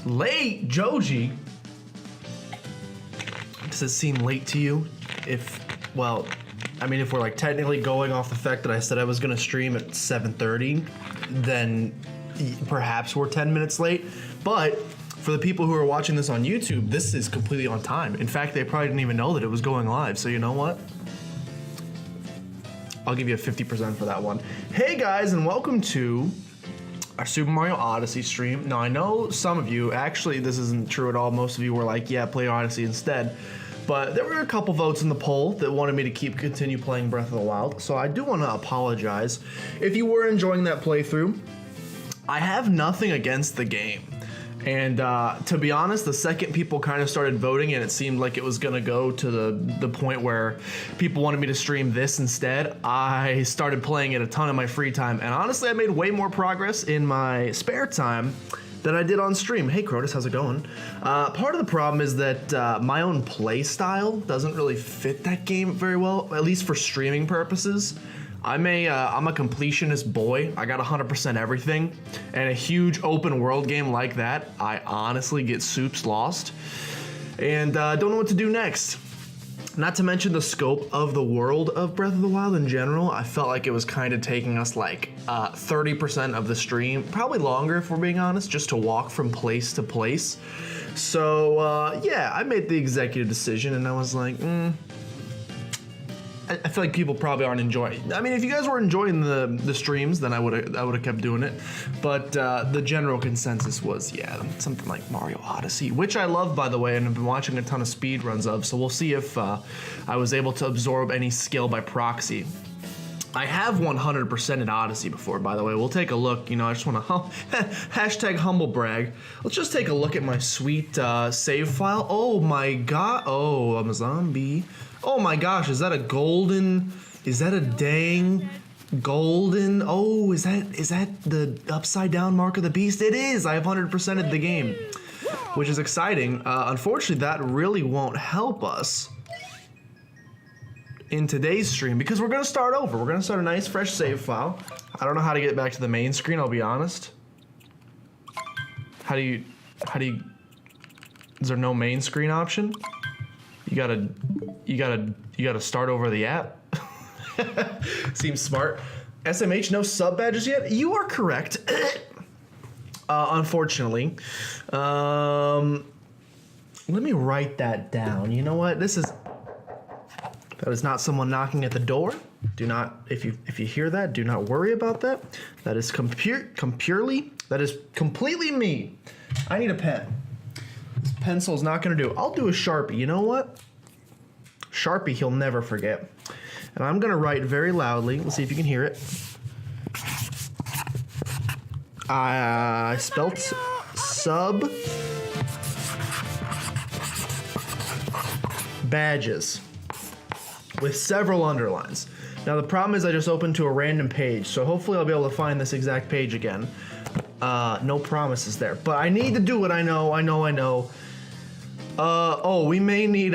Late, Joji? Does it seem late to you? Well, I mean, if we're like technically going off the fact that I said I was gonna stream at 7:30, then perhaps we're 10 minutes late. But for the people who are watching this on YouTube, this is completely on time. In fact, they probably didn't even know that it was going live. So you know what? I'll give you a 50% for that one. Hey guys, and welcome to our Super Mario Odyssey stream. Now I know some of you, actually this isn't true at all, most of you were like, yeah, play Odyssey instead. But there were a couple votes in the poll that wanted me to continue playing Breath of the Wild. So I do want to apologize. If you were enjoying that playthrough, I have nothing against the game. And to be honest, the second people kind of started voting and it seemed like it was gonna go to the point where people wanted me to stream this instead, I started playing it a ton in my free time. And honestly, I made way more progress in my spare time than I did on stream. Hey Crotus, how's it going? Part of the problem is that my own play style doesn't really fit that game very well, at least for streaming purposes. I'm a completionist boy. I got 100% everything, and a huge open world game like that, I honestly get soups lost, and don't know what to do next. Not to mention the scope of the world of Breath of the Wild in general. I felt like it was kind of taking us like 30% of the stream, probably longer if we're being honest, just to walk from place to place. So yeah, I made the executive decision, and I was like, I feel like people probably aren't enjoying. I mean, if you guys were enjoying the streams, then I would have kept doing it. But the general consensus was, yeah, something like Mario Odyssey, which I love, by the way, and I've been watching a ton of speed runs of. So we'll see if I was able to absorb any skill by proxy. I have 100%ed Odyssey before, by the way. We'll take a look. You know, I just want to hashtag humble brag. Let's just take a look at my sweet save file. Oh my god! Oh, I'm a zombie. Oh my gosh, is that a golden, is that a dang golden, oh, is that the upside down mark of the beast? It is, I have 100%ed the game, which is exciting. Unfortunately, that really won't help us in today's stream because we're gonna start over. We're gonna start a nice fresh save file. I don't know how to get back to the main screen, I'll be honest. How do you, is there no main screen option? You gotta start over the app. Seems smart. SMH, no sub badges yet? You are correct. Unfortunately. Let me write that down. You know what? That is not someone knocking at the door. Do not, if you hear that, do not worry about that. That is that is completely me. I need a pen. This pencil's not gonna do. I'll do a Sharpie. You know what? Sharpie he'll never forget. And I'm gonna write very loudly. Let's see if you can hear it. I spelt sub badges with several underlines. Now the problem is I just opened to a random page, so hopefully I'll be able to find this exact page again. No promises there, but I need to do what I know. Oh, we may need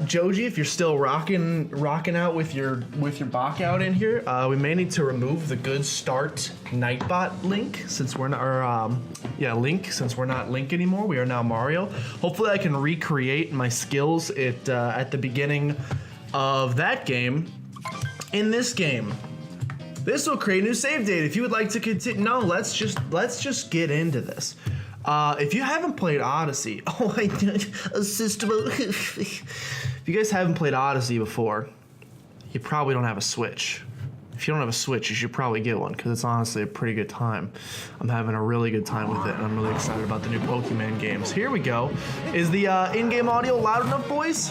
Joji, if you're still rocking out with your Bach out in here. We may need to remove the good start Nightbot link since we're not, since we're not Link anymore. We are now Mario. Hopefully, I can recreate my skills at the beginning of that game in this game. This will create a new save date. If you would like to continue, no, let's just get into this. If you haven't played Odyssey, if you guys haven't played Odyssey before, you probably don't have a Switch. If you don't have a Switch, you should probably get one because it's honestly a pretty good time. I'm having a really good time with it, and I'm really excited about the new Pokemon games. Here we go. Is the in-game audio loud enough, boys?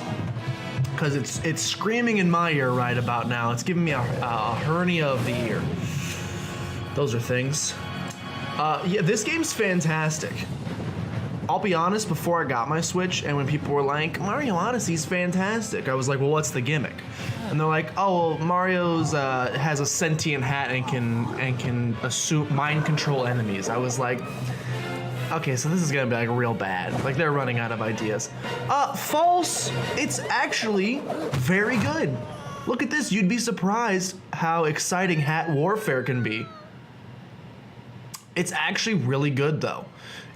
Because it's screaming in my ear right about now. It's giving me a hernia of the ear. Those are things. Yeah, this game's fantastic. I'll be honest, before I got my Switch and when people were like, Mario Odyssey's fantastic, I was like, well, what's the gimmick? And they're like, oh, well, Mario's has a sentient hat and can assume mind control enemies. I was like, okay, so this is gonna be like real bad. Like they're running out of ideas. False. It's actually very good. Look at this. You'd be surprised how exciting hat warfare can be. It's actually really good though.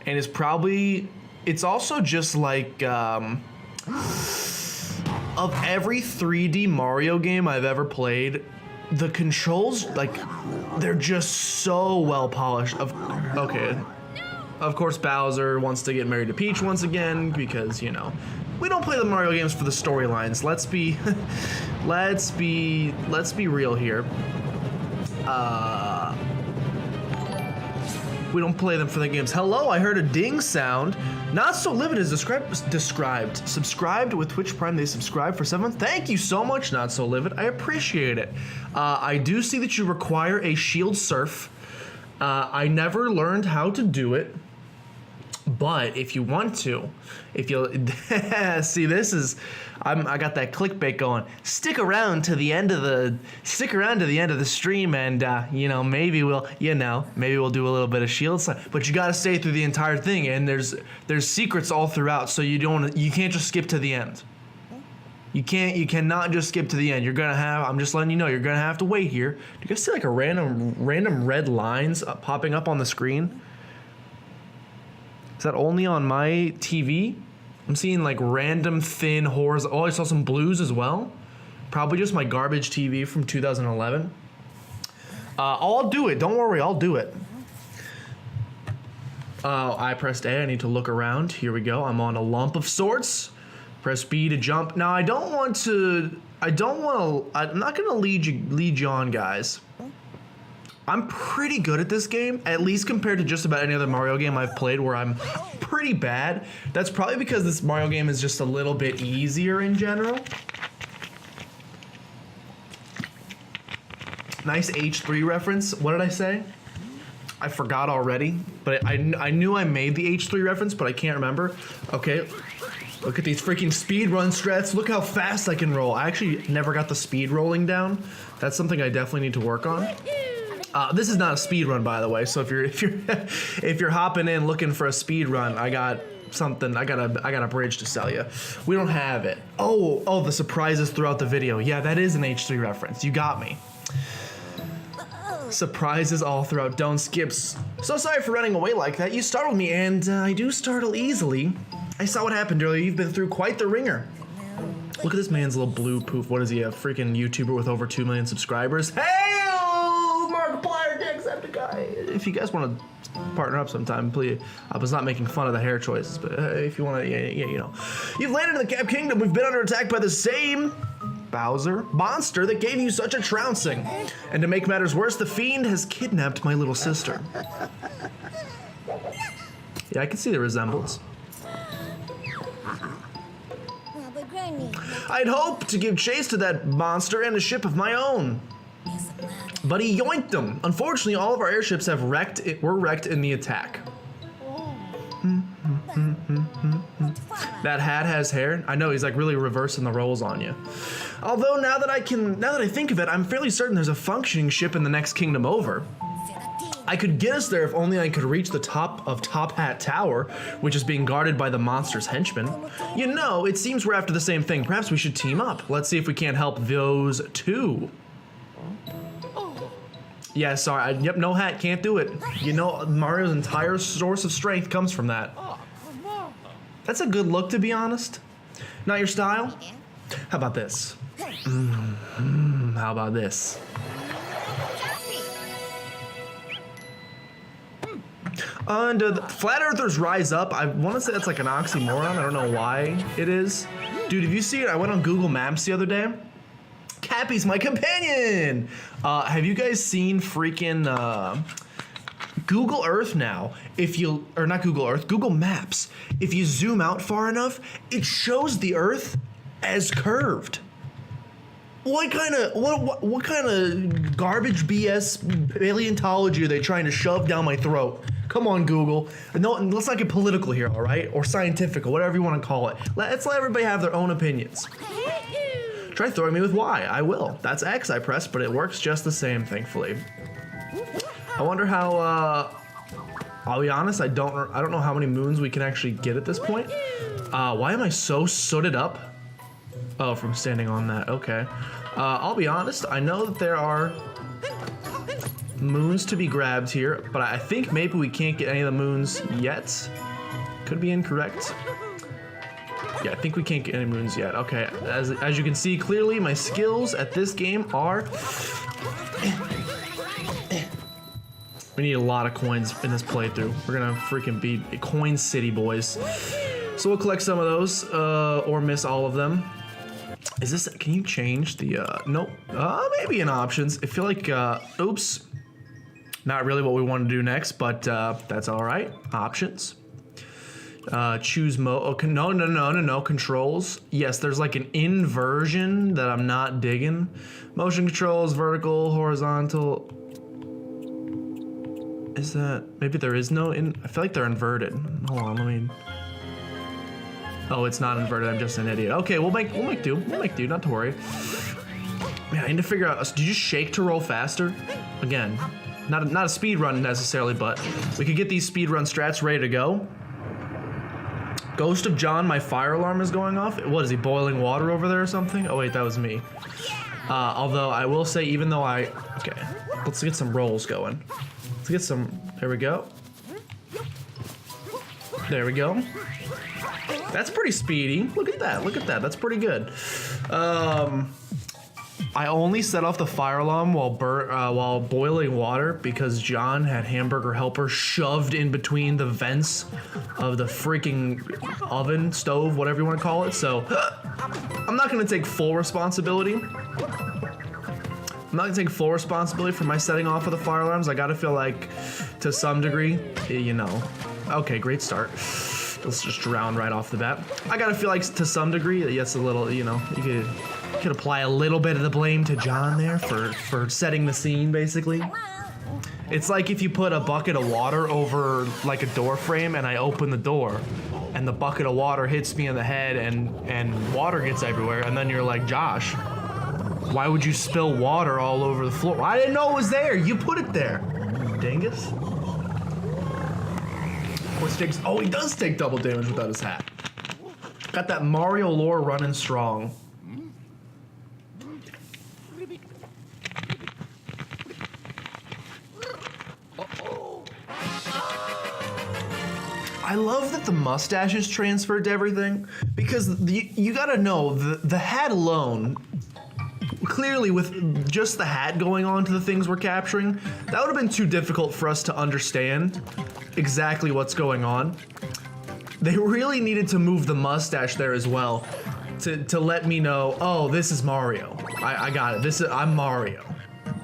and it's also just like, of every 3D Mario game I've ever played, the controls, like, they're just so well polished. Okay. Of course, Bowser wants to get married to Peach once again because, you know, we don't play the Mario games for the storylines. Let's be real here. We don't play them for the games. Hello, I heard a ding sound. Not So Livid is described. Subscribed with Twitch Prime. They subscribed for 7 months. Thank you so much, Not So Livid. I appreciate it. I do see that you require a shield surf. I never learned how to do it. But if you want to, if you'll see, this is, I got that clickbait going. Stick around to the end of the stream, and you know, maybe we'll do a little bit of shield slide. But you got to stay through the entire thing, and there's secrets all throughout, so you can't just skip to the end. You cannot just skip to the end. I'm just letting you know, you're gonna have to wait here. Do you guys see like a random red lines popping up on the screen? Is that only on my TV? I'm seeing like random thin horizontal. Oh, I saw some blues as well. Probably just my garbage TV from 2011. I'll do it. Don't worry, I'll do it. I pressed A. I need to look around. Here we go. I'm on a lump of sorts. Press B to jump. Now I'm not gonna lead you on, guys. I'm pretty good at this game, at least compared to just about any other Mario game I've played where I'm pretty bad. That's probably because this Mario game is just a little bit easier in general. Nice H3 reference. What did I say? I forgot already, but I knew I made the H3 reference, but I can't remember. Okay, look at these freaking speed run strats. Look how fast I can roll. I actually never got the speed rolling down. That's something I definitely need to work on. This is not a speed run, by the way. So if you're hopping in looking for a speed run, I got a bridge to sell you. We don't have it. Oh, the surprises throughout the video. Yeah, that is an H3 reference. You got me. Surprises all throughout. Don't skips. So sorry for running away like that. You startled me, and I do startle easily. I saw what happened earlier. You've been through quite the ringer. Look at this man's little blue poof. What is he, a freaking YouTuber with over 2 million subscribers? Hey! Markiplier, Jacksepticeye. If you guys want to partner up sometime, please. I was not making fun of the hair choices, but if you want to, you know. You've landed in the Cascade Kingdom. We've been under attack by the same Bowser monster that gave you such a trouncing. And to make matters worse, the fiend has kidnapped my little sister. Yeah, I can see the resemblance. I'd hoped to give chase to that monster in a ship of my own, but he yoinked them. Unfortunately, all of our airships were wrecked in the attack. That hat has hair. I know, he's like really reversing the roles on you. Although now that I think of it, I'm fairly certain there's a functioning ship in the next kingdom over. I could get us there if only I could reach the top of Top Hat Tower, which is being guarded by the monster's henchmen. You know, it seems we're after the same thing. Perhaps we should team up. Let's see if we can't help those two. Yeah, sorry. Yep, no hat, can't do it. You know, Mario's entire source of strength comes from that. That's a good look, to be honest. Not your style? How about this? How about this? Under the Flat Earthers Rise Up. I want to say that's like an oxymoron. I don't know why it is. Dude, have you seen it? I went on Google Maps the other day. Cappy's my companion. Have you guys seen freaking Google Earth now? Not Google Earth, Google Maps. If you zoom out far enough, it shows the Earth as curved. What kind of garbage BS paleontology are they trying to shove down my throat? Come on, Google. No, let's not get political here, all right? Or scientific, or whatever you want to call it. Let's let everybody have their own opinions. Try throwing me with Y. I will. That's X I pressed, but it works just the same, thankfully. I wonder how. I'll be honest. I don't know how many moons we can actually get at this point. Why am I so sooted up? Oh, from standing on that. Okay. I'll be honest. I know that there are. moons to be grabbed here, but I think maybe we can't get any of the moons yet. Could be incorrect. Yeah, I think we can't get any moons yet. Okay, as you can see clearly, my skills at this game are... We need a lot of coins in this playthrough. We're gonna freaking beat Coin City, boys. So we'll collect some of those, or miss all of them. Is this, can you change the, nope. Maybe in options. I feel like, oops. Not really what we want to do next, but that's all right. Options. Choose mode. Okay, no. Controls. Yes, there's like an inversion that I'm not digging. Motion controls, vertical, horizontal. Is that, maybe there is no I feel like they're inverted. Hold on, let me. Oh, it's not inverted, I'm just an idiot. Okay, we'll make do, not to worry. Man, I need to figure out, do you just shake to roll faster? Again, not a speed run necessarily, but we could get these speed run strats ready to go. Ghost of John, my fire alarm is going off. What, is he boiling water over there or something? Oh wait, that was me. Although I will say, even though okay, let's get some rolls going. Let's get some, there we go. There we go. That's pretty speedy. Look at that, that's pretty good. I only set off the fire alarm while boiling water because John had hamburger helper shoved in between the vents of the freaking oven, stove, whatever you want to call it. So I'm not gonna take full responsibility. I'm not gonna take full responsibility for my setting off of the fire alarms. I gotta feel like, to some degree, you know. Okay, great start. Let's just drown right off the bat. I gotta feel like, to some degree, yes, a little, you know, you could apply a little bit of the blame to John there for setting the scene, basically. It's like if you put a bucket of water over like a door frame and I open the door and the bucket of water hits me in the head and water gets everywhere, and then you're like, Josh, why would you spill water all over the floor? I didn't know it was there. You put it there. Dingus. Oh, he does take double damage without his hat. Got that Mario lore running strong. I love that the mustache is transferred to everything, because you gotta know, the hat alone, clearly with just the hat going on to the things we're capturing, that would have been too difficult for us to understand exactly what's going on. They really needed to move the mustache there as well to let me know, oh, this is Mario. I got it. I'm Mario.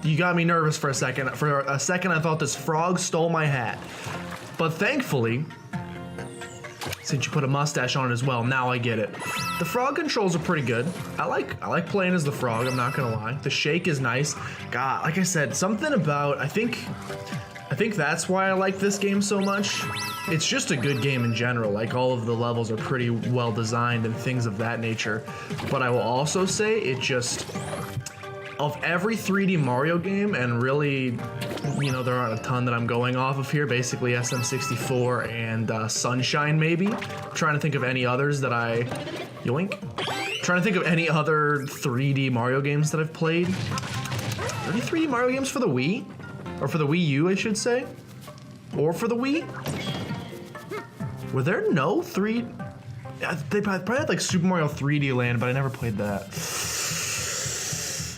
You got me nervous for a second. For a second, I thought this frog stole my hat. But thankfully, since you put a mustache on it as well, now I get it. The frog controls are pretty good. I like playing as the frog, I'm not gonna lie. The shake is nice. God, like I said, something about, I think that's why I like this game so much. It's just a good game in general. Like, all of the levels are pretty well designed and things of that nature. But I will also say, it just, of every 3D Mario game, and really, you know, there aren't a ton that I'm going off of here, basically SM64 and Sunshine maybe. I'm trying to think of any others that yoink. Trying to think of any other 3D Mario games that I've played. Are there any 3D Mario games for the Wii? Or for the Wii U, I should say? Or for the Wii? Were there no they probably had like Super Mario 3D Land, but I never played that.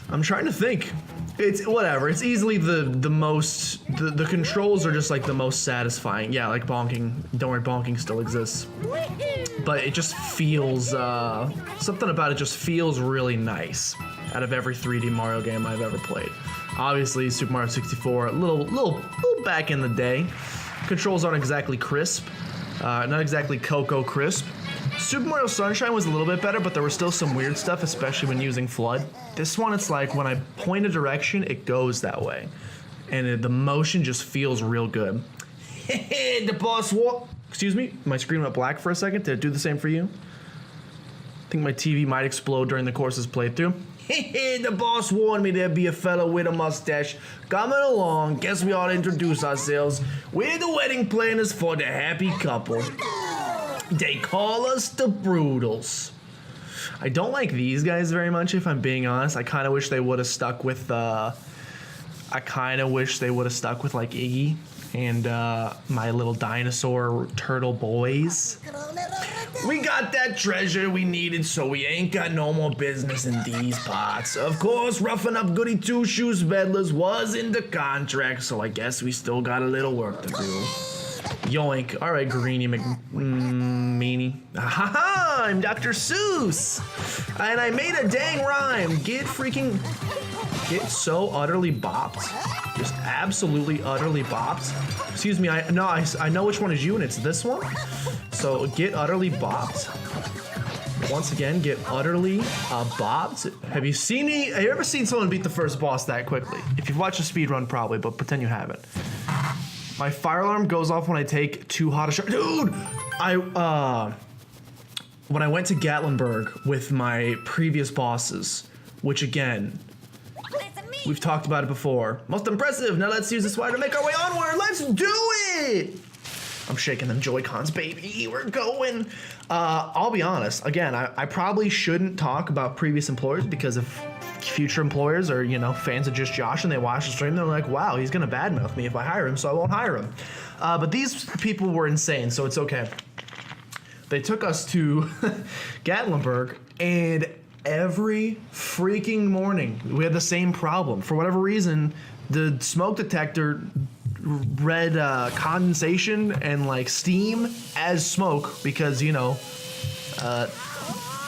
I'm trying to think. It's whatever. It's easily the most, the controls are just like the most satisfying. Yeah, like bonking. Don't worry, bonking still exists. But it just feels, something about it just feels really nice out of every 3D Mario game I've ever played. Obviously, Super Mario 64, a little back in the day. Controls aren't exactly crisp, not exactly Cocoa crisp. Super Mario Sunshine was a little bit better, but there was still some weird stuff, especially when using FLUDD. This one, it's like when I point a direction, it goes that way. And the motion just feels real good. The boss walk. Excuse me, my screen went black for a second. Did it do the same for you? I think my TV might explode during the course's playthrough. The boss warned me there'd be a fellow with a mustache coming along. Guess we ought to introduce ourselves. We're the wedding planners for the happy couple. They call us the Brutals. I don't like these guys very much, if I'm being honest. I kind of wish they would have stuck with, I I kind of wish they would have stuck with like Iggy and my little dinosaur turtle boys. We got that treasure we needed, so we ain't got no more business in these parts. Of course, roughing up Goody Two Shoes Peddlers was in the contract, so I guess we still got a little work to do. Yoink. All right, Greenie McMeanie. Ha! I'm Dr. Seuss, and I made a dang rhyme. Get so utterly bopped. Just absolutely utterly bopped. Excuse me, I know which one is you, and it's this one. So get utterly bopped. Once again, get utterly bopped. Have you ever seen someone beat the first boss that quickly? If you've watched a speed run, probably, but pretend you haven't. My fire alarm goes off when I take too hot a shower. Dude, when I went to Gatlinburg with my previous bosses, which again, we've talked about it before. Most impressive. Now let's use this wire to make our way onward. Let's do it. I'm shaking them Joy-Cons, baby. We're going. I'll be honest. Again, I probably shouldn't talk about previous employers because if future employers are, fans of Just Josh and they watch the stream, they're like, wow, he's going to badmouth me if I hire him, so I won't hire him. But these people were insane, so it's okay. They took us to Gatlinburg, and every freaking morning we had the same problem. For whatever reason, the smoke detector read condensation and like steam as smoke because,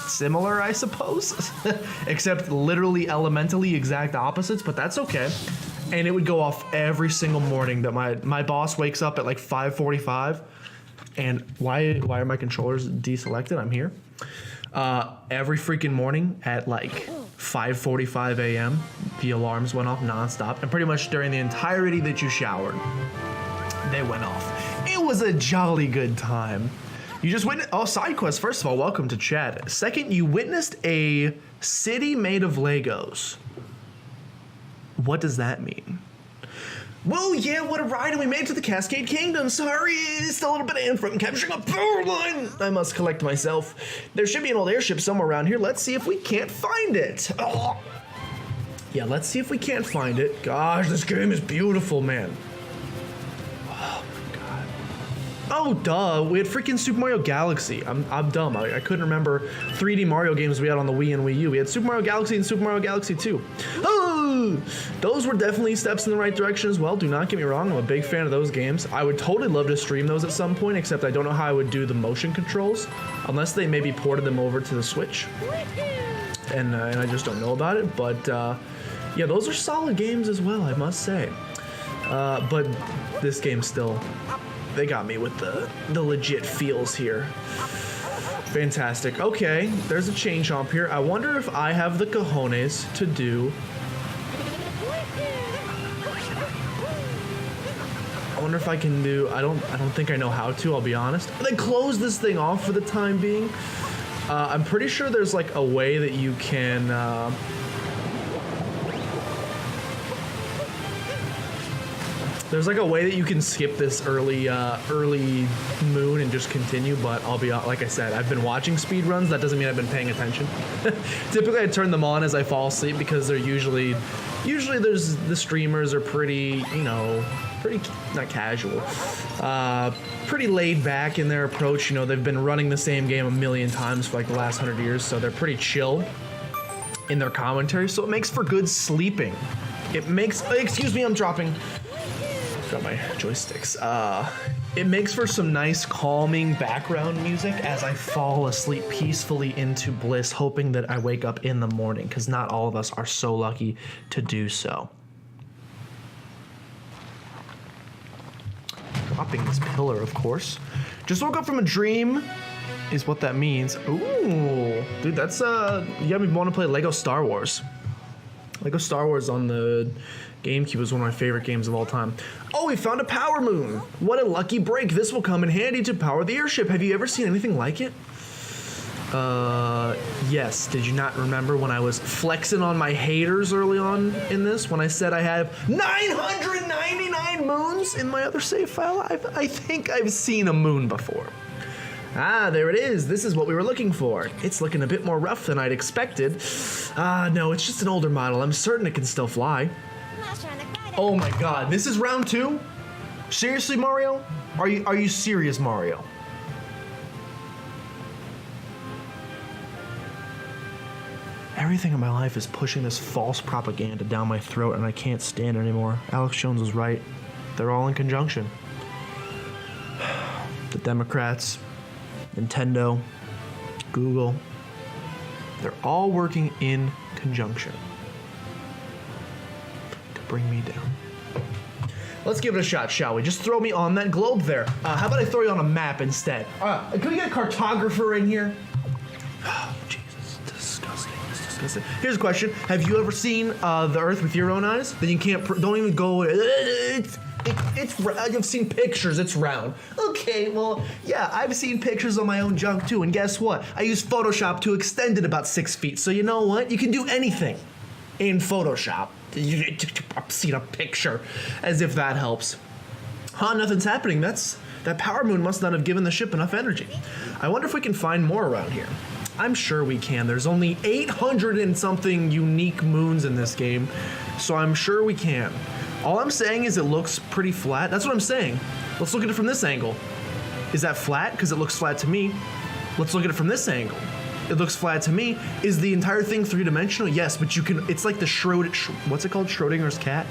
similar, I suppose, except literally elementally exact opposites, but that's okay. And it would go off every single morning that my boss wakes up at like 5:45. And why are my controllers deselected? I'm here. Every freaking morning at like 5:45 a.m. the alarms went off nonstop, and pretty much during the entirety that you showered, they went off. It was a jolly good time. You just witnessed, side quest. First of all, welcome to chat. Second, you witnessed a city made of Legos. What does that mean? Whoa, yeah, what a ride, and we made it to the Cascade Kingdom. Sorry, it's a little bit of in from capturing a power line. I must collect myself. There should be an old airship somewhere around here. Let's see if we can't find it. Oh. Yeah, let's see if we can't find it. Gosh, this game is beautiful, man. Oh, my God. Oh, duh, we had freaking Super Mario Galaxy. I'm dumb. I couldn't remember 3D Mario games we had on the Wii and Wii U. We had Super Mario Galaxy and Super Mario Galaxy 2. Oh! Those were definitely steps in the right direction as well. Do not get me wrong, I'm a big fan of those games. I would totally love to stream those at some point, except I don't know how I would do the motion controls, unless they maybe ported them over to the Switch. And I just don't know about it, but yeah, those are solid games as well, I must say. But this game still, they got me with the legit feels here. Fantastic. Okay, there's a chain chomp here. I wonder if I have the cojones to do. I wonder if I can do. I don't think I know how to. I'll be honest. But then close this thing off for the time being. I'm pretty sure there's like a way that you can. There's like a way that you can skip this early moon and just continue, but I'll be like I said, I've been watching speed runs. That doesn't mean I've been paying attention. Typically, I turn them on as I fall asleep because they're usually there's the streamers are pretty, pretty not casual, pretty laid back in their approach. They've been running the same game a million times for like the last 100 years, so they're pretty chill in their commentary. So it makes for good sleeping. It makes. Excuse me, I'm dropping. Got my joysticks. It makes for some nice calming background music as I fall asleep peacefully into bliss, hoping that I wake up in the morning, because not all of us are so lucky to do so. Dropping this pillar, of course. Just woke up from a dream is what that means. Ooh, dude, that's you got me want to play Lego Star Wars. Lego Star Wars on the GameCube is one of my favorite games of all time. Oh, we found a power moon. What a lucky break. This will come in handy to power the airship. Have you ever seen anything like it? Yes. Did you not remember when I was flexing on my haters early on in this? When I said I have 999 moons in my other save file? I think I've seen a moon before. Ah, there it is. This is what we were looking for. It's looking a bit more rough than I'd expected. No, it's just an older model. I'm certain it can still fly. Oh my God, this is round 2? Seriously, Mario? Are you serious, Mario? Everything in my life is pushing this false propaganda down my throat and I can't stand it anymore. Alex Jones was right. They're all in conjunction. The Democrats, Nintendo, Google, they're all working in conjunction to bring me down. Let's give it a shot, shall we? Just throw me on that globe there. How about I throw you on a map instead? Can we get a cartographer in here? Oh, Jesus, disgusting. It's disgusting. Here's a question. Have you ever seen the Earth with your own eyes? Then you can't, don't even go, I've seen pictures, it's round. Okay, well, yeah, I've seen pictures of my own junk too, and guess what? I use Photoshop to extend it about 6 feet, so you know what? You can do anything in Photoshop. I've seen a picture, as if that helps. Nothing's happening. That power moon must not have given the ship enough energy. I wonder if we can find more around here. I'm sure we can. There's only 800 and something unique moons in this game, so I'm sure we can. All I'm saying is it looks pretty flat. That's what I'm saying. Let's look at it from this angle. Is that flat? Because it looks flat to me. Let's look at it from this angle. It looks flat to me. Is the entire thing three-dimensional? Yes, but you can, it's like the what's it called? Schrodinger's cat?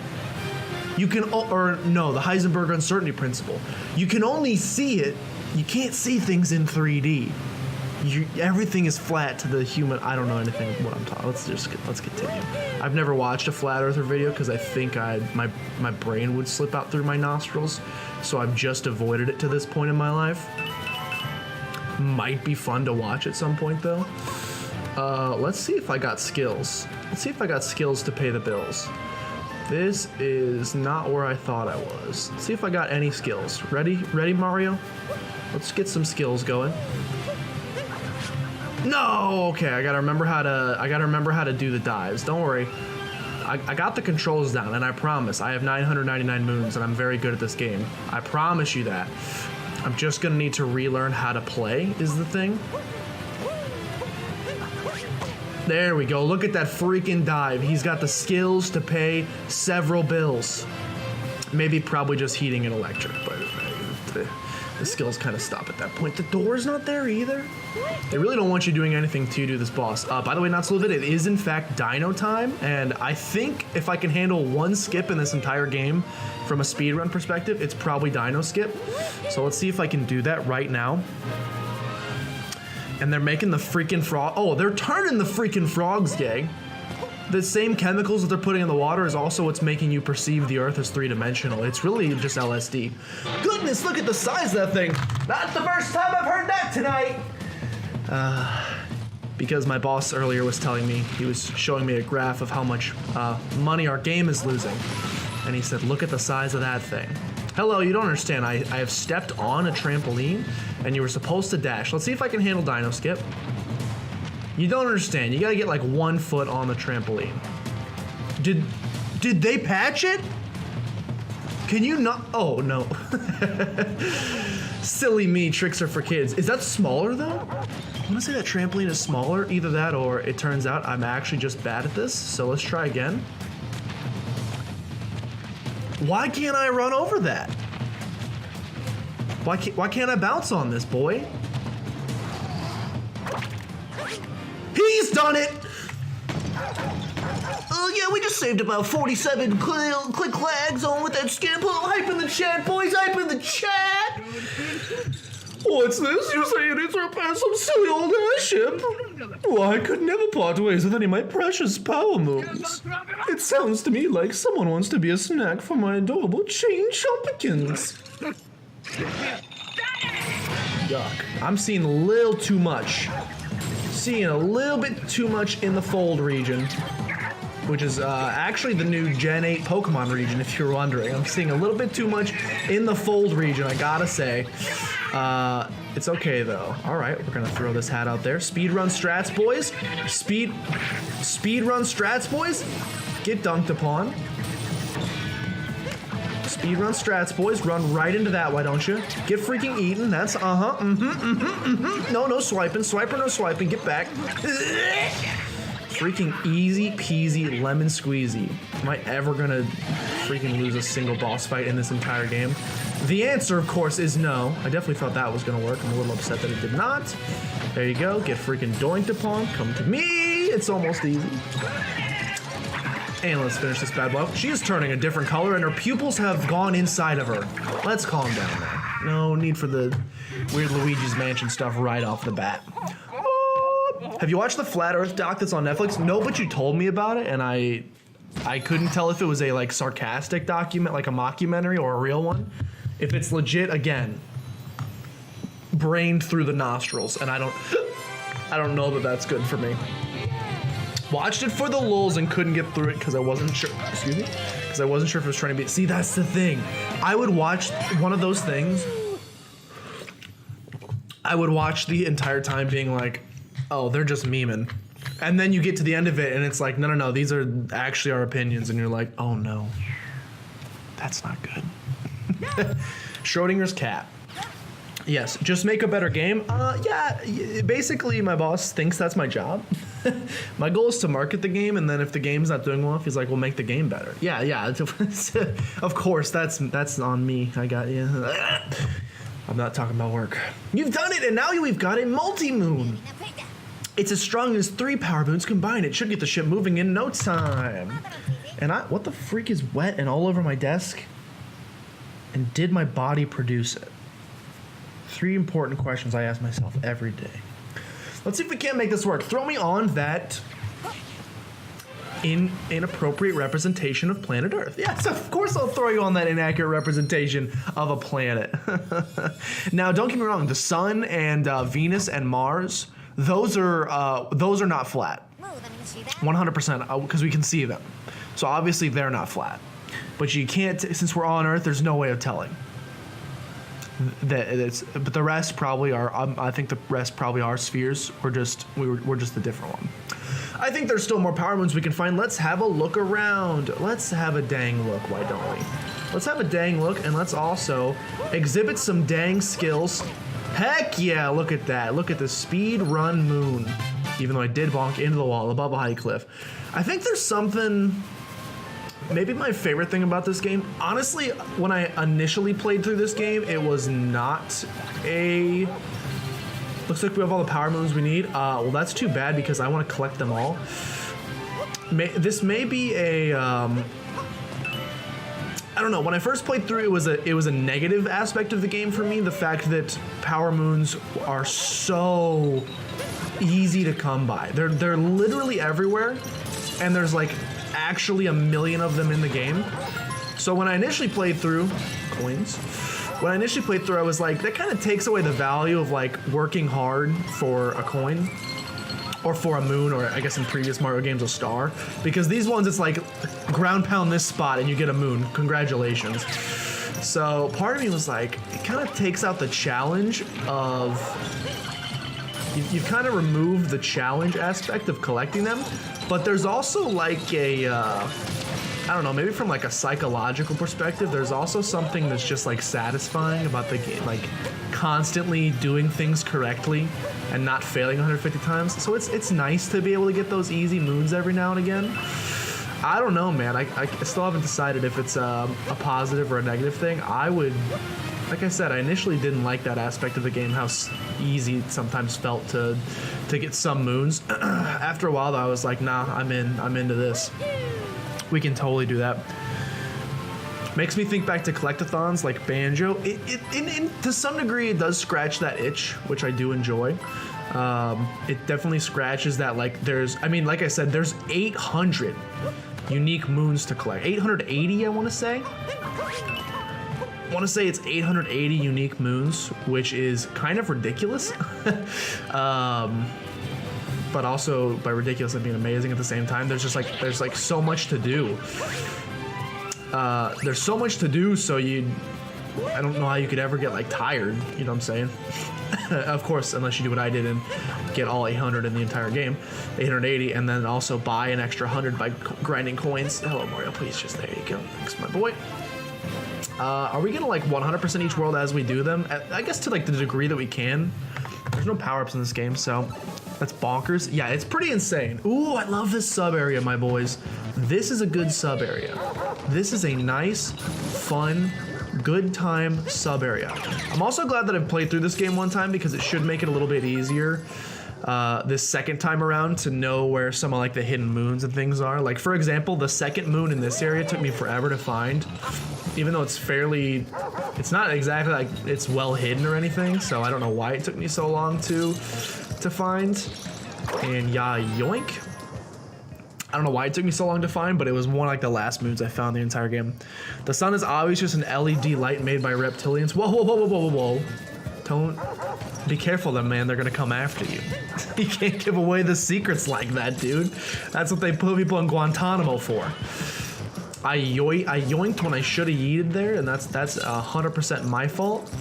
You can, or no, the Heisenberg uncertainty principle. You can only see it, you can't see things in 3D. Everything is flat to the human. I don't know anything what I'm talking. Let's continue. I've never watched a flat earther video because I think my brain would slip out through my nostrils, so I've just avoided it to this point in my life. Might be fun to watch at some point though. Let's see if I got skills. Let's see if I got skills to pay the bills. This is not where I thought I was. Let's see if I got any skills. Ready, Mario? Let's get some skills going. No, okay, I gotta remember how to do the dives. Don't worry. I got the controls down, and I promise I have 999 moons, and I'm very good at this game. I promise you that. I'm just gonna need to relearn how to play, is the thing. There we go, look at that freaking dive. He's got the skills to pay several bills. Maybe probably just heating and electric, but the skills kind of stop at that point. The door's not there either. They really don't want you doing anything to do this boss. By the way, not so lit, it is in fact dino time, and I think if I can handle one skip in this entire game from a speedrun perspective, it's probably dino skip. So let's see if I can do that right now. And they're making the freaking frog. Oh, they're turning the freaking frogs gay. The same chemicals that they're putting in the water is also what's making you perceive the Earth as three-dimensional. It's really just LSD. Goodness, look at the size of that thing. Not the first time I've heard that tonight. Because my boss earlier was telling me, he was showing me a graph of how much money our game is losing. And he said, look at the size of that thing. Hello, you don't understand. I have stepped on a trampoline and you were supposed to dash. Let's see if I can handle Dino Skip. You don't understand. You gotta get like 1 foot on the trampoline. Did they patch it? Can you not? Oh, no. Silly me, tricks are for kids. Is that smaller though? I wanna say that trampoline is smaller. Either that or it turns out I'm actually just bad at this. So let's try again. Why can't I run over that? Why can't I bounce on this, boy? He's done it! Oh yeah, we just saved about 47 click lags on with that scam. Hype in the chat, boys, hype in the chat! What's this? You're saying it's repair some silly old airship? Well, I could never part ways with any of my precious power moves. It sounds to me like someone wants to be a snack for my adorable chain chompikins. Yuck. I'm seeing a little too much. Seeing a little bit too much in the fold region, which is actually the new Gen 8 Pokemon region, if you're wondering. I'm seeing a little bit too much in the fold region, I gotta say. It's okay though. All right, we're gonna throw this hat out there. Speedrun strats, boys. Speedrun strats, boys. Get dunked upon. Speedrun strats, boys. Run right into that, why don't you? Get freaking eaten. That's No swiping. Swiper, no swiping. Get back. Freaking easy peasy lemon squeezy. Am I ever gonna freaking lose a single boss fight in this entire game? The answer, of course, is no. I definitely thought that was gonna work. I'm a little upset that it did not. There you go. Get freaking doinked upon. Come to me. It's almost easy. And let's finish this bad boy. She is turning a different color, and her pupils have gone inside of her. Let's calm down there. No need for the weird Luigi's Mansion stuff right off the bat. Have you watched the Flat Earth doc that's on Netflix? No, but you told me about it, and I couldn't tell if it was a like sarcastic document, like a mockumentary, or a real one. If it's legit, again, brained through the nostrils, and I don't know that that's good for me. Watched it for the lulz and couldn't get through it because I wasn't sure. Excuse me, because I wasn't sure if it was trying to be. See, that's the thing. I would watch one of those things. I would watch the entire time being like, oh, they're just memeing. And then you get to the end of it and it's like, no, these are actually our opinions. And you're like, oh no, that's not good. Schrodinger's cat. Yes, just make a better game. Yeah, basically my boss thinks that's my job. My goal is to market the game, and then if the game's not doing well, he's like, well, make the game better. Yeah, of course, that's on me. I got you. I'm not talking about work. You've done it, and now we've got a multi-moon. It's as strong as 3 power moons combined. It should get the ship moving in no time. And what the freak is wet and all over my desk? And did my body produce it? 3 important questions I ask myself every day. Let's see if we can't make this work. Throw me on that inappropriate representation of planet Earth. Yes, of course I'll throw you on that inaccurate representation of a planet. Now, don't get me wrong. The Sun and Venus and Mars, those are not flat. 100%, because we can see them. So obviously they're not flat. But you can't, since we're on Earth, there's no way of telling. But the rest probably are. I think the rest probably are spheres. We're just the different one. I think there's still more power moons we can find. Let's have a look around. Let's have a dang look. Why don't we? Let's have a dang look, and let's also exhibit some dang skills. Heck yeah! Look at that. Look at the speed run moon. Even though I did bonk into the wall above a high cliff. I think there's something. Maybe my favorite thing about this game, honestly, when I initially played through this game, it was not a... Looks like we have all the power moons we need. Well, that's too bad because I want to collect them all. This may be a... I don't know. When I first played through, it was a negative aspect of the game for me. The fact that power moons are so easy to come by. They're literally everywhere, and there's like actually a million of them in the game. So when I initially played through, coins. When I initially played through, I was like, that kind of takes away the value of like working hard for a coin. Or for a moon, or I guess in previous Mario games, a star. Because these ones, it's like, ground pound this spot and you get a moon. Congratulations. So part of me was like, it kind of takes out the challenge of... You've kind of removed the challenge aspect of collecting them, but there's also like a... I don't know, maybe from like a psychological perspective, there's also something that's just like satisfying about the game, like constantly doing things correctly and not failing 150 times. So it's nice to be able to get those easy moons every now and again. I don't know, man. I still haven't decided if it's a positive or a negative thing. I would, like I said, I initially didn't like that aspect of the game, how easy it sometimes felt to get some moons. After a while, though, I was like, nah, I'm into this. We can totally do that. Makes me think back to collectathons like Banjo. To some degree, it does scratch that itch, which I do enjoy. It definitely scratches that, like, like I said, there's 800 unique moons to collect. 880, I want to say. I want to say it's 880 unique moons, which is kind of ridiculous. But also, by ridiculous, I mean amazing at the same time. There's so much to do. There's so much to do, so I don't know how you could ever get like tired, you know what I'm saying? Of course, unless you do what I did and get all 800 in the entire game, 880, and then also buy an extra 100 by grinding coins. Hello, Mario, please, just there you go. Thanks, my boy. Are we gonna like 100% each world as we do them? I guess to like the degree that we can. There's no power-ups in this game, so that's bonkers. Yeah, it's pretty insane. Ooh, I love this sub area, my boys. This is a good sub area. This is a nice, fun, good time sub area. I'm also glad that I've played through this game one time because it should make it a little bit easier this second time around to know where some of like the hidden moons and things are. Like for example, the second moon in this area took me forever to find, even though it's not exactly like it's well hidden or anything. So I don't know why it took me so long to find. And yeah, yoink. I don't know why it took me so long to find, but it was one of like the last moons I found the entire game. The sun is always just an LED light made by reptilians. Whoa, whoa, whoa, whoa, whoa, whoa, whoa. Don't be careful then, man. They're gonna come after you. You can't give away the secrets like that, dude. That's what they put people in Guantanamo for. I yoinked when I should have yeeted there, and that's 100% my fault.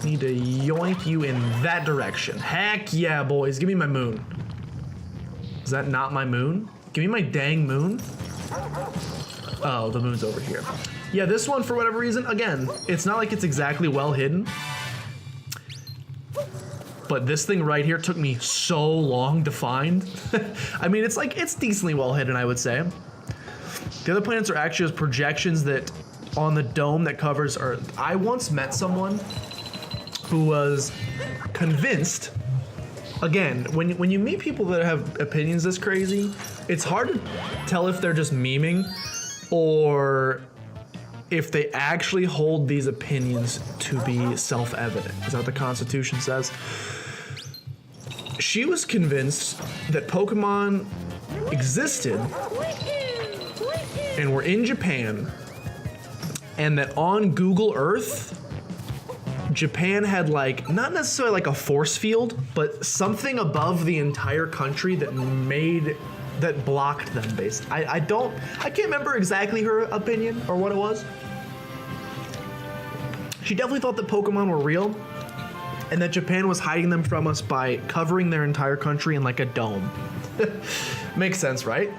Need to yoink you in that direction. Heck yeah, boys. Give me my moon. Is that not my moon? Give me my dang moon. Oh, the moon's over here. Yeah, this one, for whatever reason, again, it's not like it's exactly well hidden. But this thing right here took me so long to find. I mean, it's decently well hidden, I would say. The other planets are actually just projections that on the dome that covers Earth. I once met someone who was convinced. Again, when you meet people that have opinions this crazy, it's hard to tell if they're just memeing or if they actually hold these opinions to be self-evident. Is that what the Constitution says? She was convinced that Pokemon existed and were in Japan, and that on Google Earth, Japan had like, not necessarily like a force field, but something above the entire country that blocked them basically. I can't remember exactly her opinion or what it was. She definitely thought that Pokemon were real and that Japan was hiding them from us by covering their entire country in like a dome. Makes sense, right?